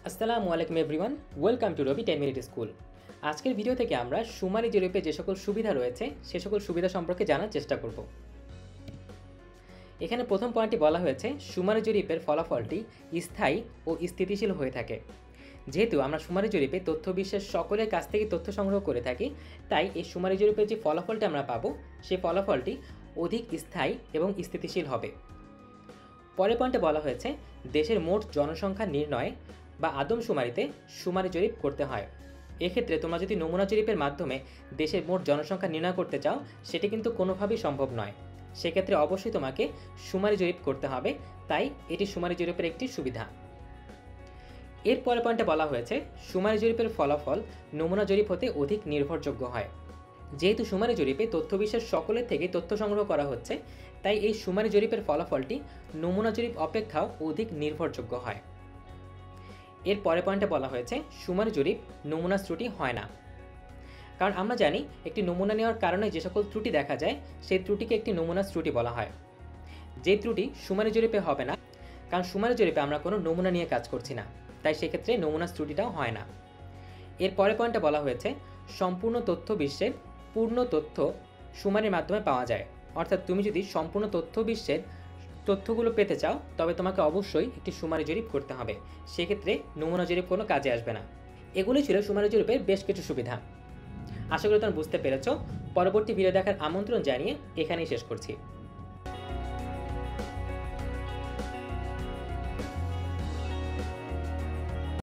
আসসালামু আলাইকুম everyone, welcome to Robi 10 minute school. আজকের ভিডিও থেকে আমরা শুমারি জরিপে যে সকল সুবিধা রয়েছে সে সকল সুবিধা সম্পর্কে জানার চেষ্টা করব। এখানে প্রথম পয়েন্টটি বলা হয়েছে শুমারি জরিপের ফলাফলটি স্থায়ী ও স্থিতিশীল হয়ে থাকে। যেহেতু আমরা শুমারি জরিপে তথ্য বিশ্বের সকলের কাছ থেকে তথ্য সংগ্রহ করে থাকি, তাই এই শুমারি জরিপের যে ফলাফলটি আমরা পাবো সেই ফলাফলটি অধিক স্থায়ী এবং স্থিতিশীল হবে। পরের পয়েন্টে বলা হয়েছে দেশের মোট জনসংখ্যা নির্ণয় বা আদমশুমারিতে শুমারি জরিপ করতে হয়। এক্ষেত্রে তোমরা যদি নমুনা জরিপের মাধ্যমে দেশের মোট জনসংখ্যা নির্ণয় করতে চাও, সেটি কিন্তু কোনোভাবেই সম্ভব নয়। সেক্ষেত্রে অবশ্যই তোমাকে শুমারি জরিপ করতে হবে, তাই এটি শুমারি জরিপের একটি সুবিধা। এর পরের পয়েন্টে বলা হয়েছে শুমারি জরিপের ফলাফল নমুনা জরিপ হতে অধিক নির্ভরযোগ্য হয়। যেহেতু শুমারি জরিপে তথ্য বিশ্বের সকলের থেকে তথ্য সংগ্রহ করা হচ্ছে, তাই এই শুমারি জরিপের ফলাফলটি নমুনা জরিপ অপেক্ষাও অধিক নির্ভরযোগ্য হয়। এর পরের পয়েন্টে বলা হয়েছে শুমারি জরিপ নমুনা ত্রুটি হয় না। কারণ আমরা জানি একটি নমুনা নেওয়ার কারণে যে সকল ত্রুটি দেখা যায় সেই ত্রুটিকে একটি নমুনা ত্রুটি বলা হয়। যে ত্রুটি শুমারি জরিপে হবে না, কারণ শুমারি জরিপে আমরা কোনো নমুনা নিয়ে কাজ করছি না, তাই সেক্ষেত্রে নমুনা ত্রুটিটাও হয় না। এর পরের পয়েন্টে বলা হয়েছে সম্পূর্ণ তথ্য বিশ্বের পূর্ণ তথ্য শুমারির মাধ্যমে পাওয়া যায়। অর্থাৎ তুমি যদি সম্পূর্ণ তথ্য বিশ্বের তথ্যগুলো পেতে চাও, তবে তোমাকে অবশ্যই একটি শুমারি জরিপ করতে হবে। সেক্ষেত্রে নমুনা জরিপ কোনো কাজে আসবে না। এগুলি ছিল শুমারি জরিপের বেশ কিছু সুবিধা। আশা করি তোমরা বুঝতে পেরেছ। পরবর্তী ভিডিও দেখার আমন্ত্রণ জানিয়ে এখানেই শেষ করছি।